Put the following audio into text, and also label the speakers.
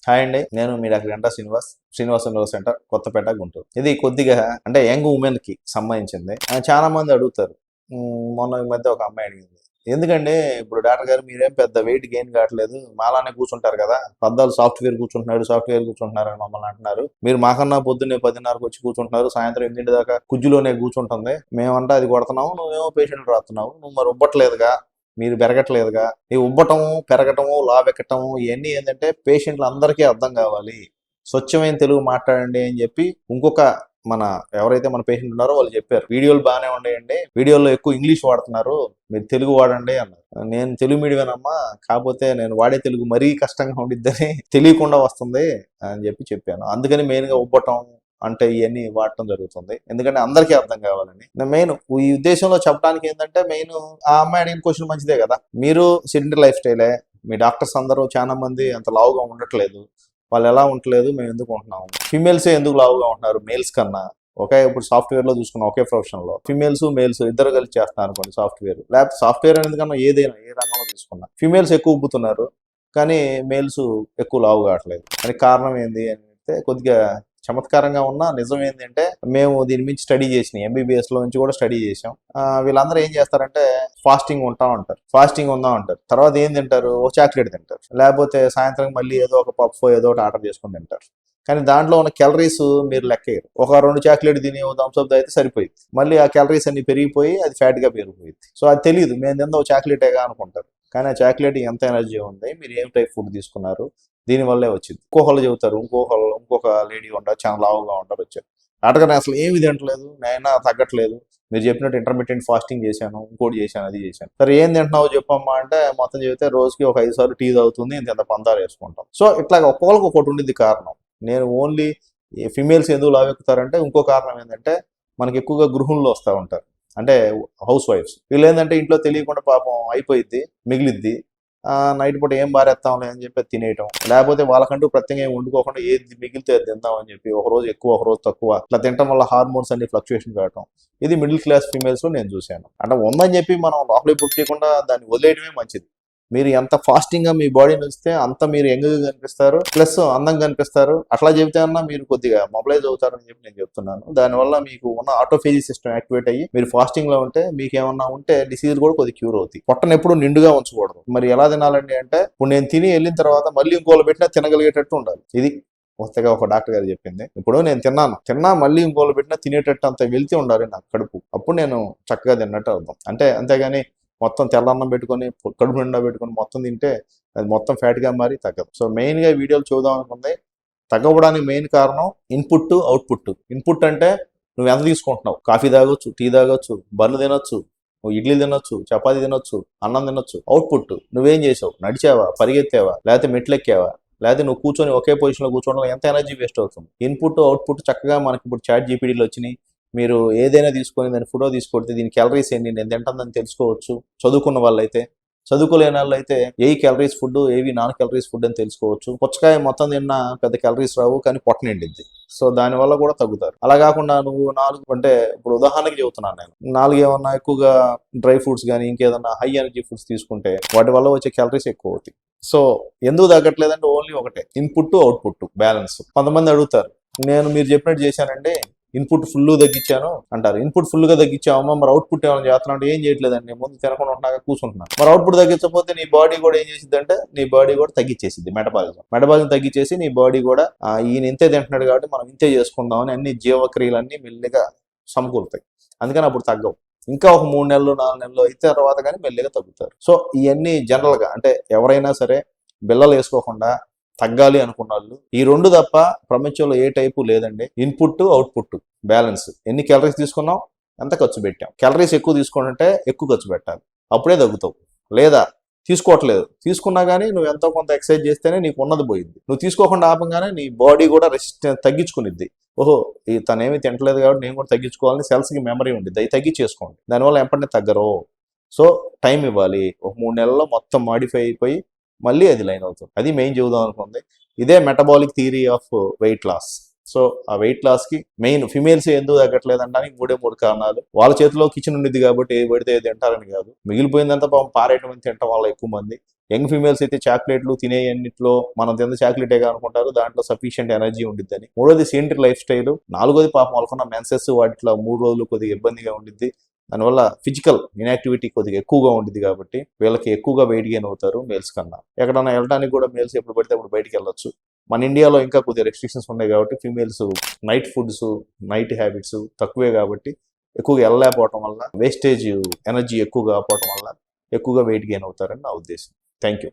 Speaker 1: Hi అండి, నేను మీ doctor Ganta Srinivas centre, Kothapeta, Guntur. ఇది కొద్దిగా అంటే యంగ్ ఉమెన్ కి సంబంధించింది. చాలా మంది అడుగుతారు. మొన్న ఈ మధ్య ఒక అమ్మాయి అడిగింది, ఎందుకంటే ఇప్పుడు డాక్టర్ గారు మీరేం పెద్ద వెయిట్ గెయిన్ కావట్లేదు, మాలానే కూర్చుంటారు కదా, పద్దాలు సాఫ్ట్వేర్ కూర్చుంటున్నారు అని మమ్మల్ని అంటున్నారు. మీరు మాకన్నా పొద్దున్నే 10:30కి వచ్చి కూర్చుంటున్నారు, సాయంత్రం 8 దాకా కుజ్జులోనే కూర్చుంటుంది. మేమంటే అది కొడుతున్నాము, నువ్వేమో పేషెంట్ రాస్తున్నావు, నువ్వు మరి ఉబ్బట్లేదుగా, మీరు పెరగట్లేదుగా. ఈ ఉబ్బటము, పెరగటము, లావెక్కటము ఇవన్నీ ఏంటంటే పేషెంట్లు అందరికీ అర్థం కావాలి. స్వచ్ఛమైన తెలుగు మాట్లాడండి అని చెప్పి ఇంకొక మన ఎవరైతే మన పేషెంట్ ఉన్నారో వాళ్ళు చెప్పారు. వీడియోలు బాగానే ఉండేయండి, వీడియోలో ఎక్కువ ఇంగ్లీష్ వాడుతున్నారు, మీరు తెలుగు వాడండి అన్నారు. నేను తెలుగు మీడియమేనమ్మా, కాకపోతే నేను వాడే తెలుగు మరీ కష్టంగా ఉండిద్దని తెలియకుండా వస్తుంది అని చెప్పాను. అందుకని మెయిన్గా ఉబ్బటం అంటే ఇవన్నీ వాడటం జరుగుతుంది, ఎందుకంటే అందరికీ అర్థం కావాలని. మెయిన్ ఈ ఉద్దేశంలో చెప్పడానికి ఏంటంటే, మెయిన్ ఆ అమ్మాయి అడిగిన క్వశ్చన్ మంచిదే కదా. మీరు సెడెంటరీ లైఫ్ స్టైలే, మీ డాక్టర్స్ అందరూ చాలా మంది అంత లావుగా ఉండట్లేదు, వాళ్ళు ఎలా ఉండట్లేదు, మేము ఎందుకు ఉంటున్నాము, ఫిమేల్సే ఎందుకు లావుగా ఉంటున్నారు మేల్స్ కన్నా. ఇప్పుడు సాఫ్ట్వేర్ లో చూసుకున్నాం, ఒకే ప్రొఫెషన్ లో ఫిమేల్స్ మేల్స్ ఇద్దరు కలిసి చేస్తున్నారు అనుకోండి సాఫ్ట్వేర్, లేకపోతే సాఫ్ట్వేర్ అనేది కన్నా ఏదైనా ఏ రంగంలో తీసుకున్నా ఫిమేల్స్ ఎక్కువ ఉబ్బుతున్నారు, కానీ మేల్స్ ఎక్కువ లావు కావట్లేదు. దానికి కారణం ఏంది అని అంటే, కొద్దిగా చమత్కారంగా ఉన్న నిజం ఏంటంటే, మేము దీని మించి స్టడీ చేసినాం, ఎంబీబీఎస్ లో నుంచి కూడా స్టడీ చేసాం. వీళ్ళందరూ ఏం చేస్తారంటే ఫాస్టింగ్ ఉందా అంటారు, తర్వాత ఏం తింటారు, ఓ చాక్లెట్ తింటారు, లేకపోతే సాయంత్రం మళ్ళీ ఏదో ఒక పప్పు ఏదో ఒకటి ఆర్డర్ చేసుకుని తింటారు. కానీ దాంట్లో ఉన్న క్యాలరీస్ మీరు లెక్కేయరు. ఒక 2 చాక్లెట్ తిని ఓ థమ్స్అప్ అయితే సరిపోయింది, మళ్ళీ ఆ క్యాలరీస్ అన్ని పెరిగిపోయి అది ఫ్యాట్ గా పెరిగిపోయింది. సో అది తెలియదు, మేము తిందా ఓ చాక్లెటేగా అనుకుంటారు. కానీ ఆ చాక్లెట్ ఎంత ఎనర్జీ ఉంది, మీరు ఏం టైప్ ఫుడ్ తీసుకున్నారు, దీనివల్లే వచ్చింది. ఇంకొకళ్ళు చెబుతారు, ఇంకొక లేడీ ఉంటారు, చాలా లావుగా ఉంటారు, వచ్చారు అటగానే అసలు ఏమి తింటలేదు, నైనా తగ్గట్లేదు, మీరు చెప్పినట్టు ఇంటర్మీడియట్ ఫాస్టింగ్ చేశాను, ఇంకోటి చేశాను, అది చేశాను. సరే ఏం తింటున్నావు చెప్పమ్మా అంటే, మొత్తం చెబితే రోజుకి ఒక 5 సార్లు టీ తాగుతుంది, ఇంత పందాలు వేసుకుంటాం. సో ఇట్లా ఒక్కొక్కరికి ఒకటి ఉండిద్ది కారణం. నేను ఓన్లీ ఫిమేల్స్ ఎందుకు లావెక్కుతారంటే, ఇంకో కారణం ఏంటంటే, మనకి ఎక్కువగా గృహంలో వస్తూ ఉంటారు, అంటే హౌస్ వైఫ్స్. వీళ్ళు ఏంటంటే ఇంట్లో తెలియకుండా పాపం అయిపోయిద్ది, మిగిలిద్ది, నైట్ పూట ఏం బారేస్తాంలే అని చెప్పి తినేయటం, లేకపోతే వాళ్ళకంటూ ప్రత్యేకంగా వండుకోకుండా ఏది మిగిలితే అది తిందామని చెప్పి ఒక రోజు ఎక్కువ ఒక రోజు తక్కువ ఇట్లా తినడం వల్ల హార్మోన్స్ అన్ని ఫ్లక్చుయేషన్ కావటం. ఇది మిడిల్ క్లాస్ ఫీమేల్స్ లో నేను చూశాను. అంటే ఉందని చెప్పి మనం లోపలికి బుక్ చేయకుండా దాన్ని వదిలేయడమే మంచిది. మీరు ఎంత ఫాస్టింగ్ గా మీ బాడీని ఉంచితే అంత మీరు యంగ్గా కనిపిస్తారు, ప్లస్ అందంగా కనిపిస్తారు. అట్లా చెబితే అన్నా మీరు కొద్దిగా మొబైలైజ్ అవుతారని చెప్పి నేను చెప్తున్నాను. దానివల్ల మీకు ఉన్న ఆటోఫేజీ సిస్టమ్ యాక్టివేట్ అయ్యి మీరు ఫాస్టింగ్ లో ఉంటే మీకు ఏమన్నా ఉంటే డిసీజ్ కూడా కొద్దిగా క్యూర్ అవుతాయి. పొట్టను ఎప్పుడు నిండుగా ఉంచకూడదు. మరి ఎలా తినాలండి అంటే, ఇప్పుడు నేను తిని వెళ్ళిన తర్వాత మళ్ళీ ఇంకోళ్ళు పెట్టినా తినగలిగేటట్టు ఉండాలి. ఇది కొత్తగా ఒక డాక్టర్ గారు చెప్పింది. ఇప్పుడు నేను తిన్నా మళ్ళీ ఇంకోళ్ళు పెట్టినా తినేటట్టు అంత వెళ్తూ ఉండాలి నాకు కడుపు, అప్పుడు నేను చక్కగా తిన్నట్టు అర్థం. అంతేగాని మొత్తం తెల్లన్నం పెట్టుకొని కడుపు నిండా పెట్టుకొని మొత్తం తింటే అది మొత్తం ఫ్యాట్గా మారి తగ్గదు. సో మెయిన్గా వీడియోలు చూద్దాం అనుకుంది, తగ్గడానికి మెయిన్ కారణం ఇన్పుట్ అవుట్పుట్. ఇన్పుట్ అంటే నువ్వు ఎంత తీసుకుంటున్నావు, కాఫీ తాగొచ్చు, టీ తాగొచ్చు, బర్రెలు తినొచ్చు, ఇడ్లీ తినొచ్చు, చపాతీ తినొచ్చు, అన్నం తినొచ్చు. అవుట్పుట్ నువ్వేం చేసావు, నడిచావా, పరిగెత్తావా, లేకపోతే మెట్లు ఎక్కావా, లేకపోతే నువ్వు కూర్చొని ఒకే పొజిషన్లో కూర్చోవడం ఎంత ఎనర్జీ వేస్ట్ అవుతుంది. ఇన్పుట్ అవుట్పుట్ చక్కగా మనకి ఇప్పుడు చాట్ జీపీటీలో వచ్చినాయి. మీరు ఏదైనా తీసుకొని దాని ఫోటో తీసుకొడితే దీని క్యాలరీస్ ఏంటి, నేను తింటుందని తెలుసుకోవచ్చు. చదువుకున్న వాళ్ళైతే, చదువుకోలేని వాళ్ళు అయితే ఏవి క్యాలరీస్ ఫుడ్, ఏవి నాన్ క్యాలరీస్ ఫుడ్ అని తెలుసుకోవచ్చు. పుచ్చకాయ మొత్తం తిన్నా పెద్ద క్యాలరీస్ రావు, కానీ పొట్ట నిండిద్ది. సో దానివల్ల కూడా తగ్గుతారు. అలా కాకుండా నువ్వు 4 అంటే ఇప్పుడు ఉదాహరణకి చెబుతున్నాను, నేను 4 ఏమన్నా ఎక్కువగా డ్రై ఫ్రూట్స్ కానీ ఇంకేదన్నా హై ఎనర్జీ ఫుడ్స్ తీసుకుంటే వాటి వల్ల వచ్చే క్యాలరీస్ ఎక్కువ అవుతాయి. సో ఎందుకు తగ్గట్లేదంటే ఓన్లీ ఒకటే, ఇన్పుట్ అవుట్పుట్ బ్యాలెన్స్. కొంతమంది అడుగుతారు, మీరు చెప్పినట్టు చేశానండి, ఇన్పుట్ ఫుల్ తగ్గించాను అంటారు. ఇన్పుట్ ఫుల్ గా తగ్గించామా, మరి అవుట్పుట్ ఏమైనా చేస్తున్నావు అంటే, ఏం చేయట్లేదండి, ముందు తినకుండా ఉంటున్నాక కూర్చుంటున్నా. మరి అవుట్పుట్ తగ్గించకపోతే నీ బాడీ కూడా ఏం చేసిద్ది అంటే, నీ బాడీ కూడా తగ్గించేసింది మెటబాలిజం తగ్గించేసి నీ బాడీ కూడా ఈయన ఇంతే తింటున్నాడు కాబట్టి మనం ఇంతే చేసుకుందామని అన్ని జీవక్రియలన్నీ మెల్లిగా సమకూరుతాయి. అందుకని అప్పుడు తగ్గవు. ఇంకా ఒక 3 నెలలు 4 నెలలు అయితే తర్వాత కానీ మెల్లిగా తగ్గుతారు. సో ఇవన్నీ జనరల్ గా అంటే ఎవరైనా సరే బిల్లలు వేసుకోకుండా తగ్గాలి అనుకున్న వాళ్ళు ఈ 2 తప్ప ప్రపంచంలో ఏ టైపు లేదండి. Input output balance. ఎన్ని క్యాలరీస్ తీసుకున్నాం, ఎంత ఖర్చు పెట్టాం. క్యాలరీస్ ఎక్కువ తీసుకుంటే ఎక్కువ ఖర్చు పెట్టాలి, అప్పుడే తగ్గుతావు. లేదా తీసుకోవట్లేదు, తీసుకున్నా కానీ నువ్వు ఎంతో కొంత ఎక్సర్సైజ్ చేస్తేనే నీకు ఉన్నది పోయింది. నువ్వు తీసుకోకుండా ఆపంగానే నీ బాడీ కూడా రెసిస్టెన్స్ తగ్గించుకునిద్ది. ఓహో తనేమి తింటలేదు కాబట్టి నేను కూడా తగ్గించుకోవాలని సెల్స్కి మెమరీ ఉండిద్ది, అవి తగ్గించేసుకోండి. దానివల్ల ఎంపటినే తగ్గరు. సో టైం ఇవ్వాలి. ఒక 3 నెలల్లో మొత్తం మాడిఫై అయిపోయి మళ్ళీ అది లైన్ అవుతుంది. అది మెయిన్ చెబుదాం అనుకుంది. ఇదే metabolic theory of weight loss. So ఆ వెయిట్ లాస్ కి మెయిన్ ఫిమేల్స్ ఎందుకు తగ్గట్లేదు అంటానికి మూడు కారణాలు. వాళ్ళ చేతిలో కిచెన్ ఉండిద్ది కాబట్టి ఏది పడితే ఏది తింటారని కాదు, మిగిలిపోయిందంతా పాపం పారేయటం తింటాం వల్ల ఎక్కువ మంది. యంగ్ ఫీమేల్స్ అయితే చాక్లెట్లు తినేయన్నిట్లో మనం తిన్న చాక్లెటే అనుకుంటారు, దాంట్లో సఫిషియెంట్ ఎనర్జీ ఉండిద్దని. మూడోది సేంట్రీ లైఫ్ స్టైల్. నాలుగోది పాపం వాళ్ళకున్న మెన్సెస్ వాటిలో 3 రోజులు కొద్దిగా ఇబ్బందిగా ఉండిద్ది. దానివల్ల ఫిజికల్ ఇన్యాక్టివిటీ కొద్దిగా ఎక్కువగా ఉండిద్ది కాబట్టి వీళ్ళకి ఎక్కువగా వెయిట్ గెయిన్ అవుతారు మేల్స్ కన్నా. ఎక్కడన్నా వెళ్ళడానికి కూడా మేల్స్ ఎప్పుడు పడితే అప్పుడు బయటికి వెళ్ళొచ్చు. మన ఇండియాలో ఇంకా కొద్దిగా రెస్ట్రిక్షన్స్ ఉన్నాయి కాబట్టి females night foods, night habits తక్కువే కాబట్టి ఎక్కువగా వెళ్ళలేకపోవటం వల్ల వేస్టేజ్ ఎనర్జీ ఎక్కువగా పోవటం వల్ల ఎక్కువగా వెయిట్ గెయిన్ అవుతారని నా ఉద్దేశం. Thank you.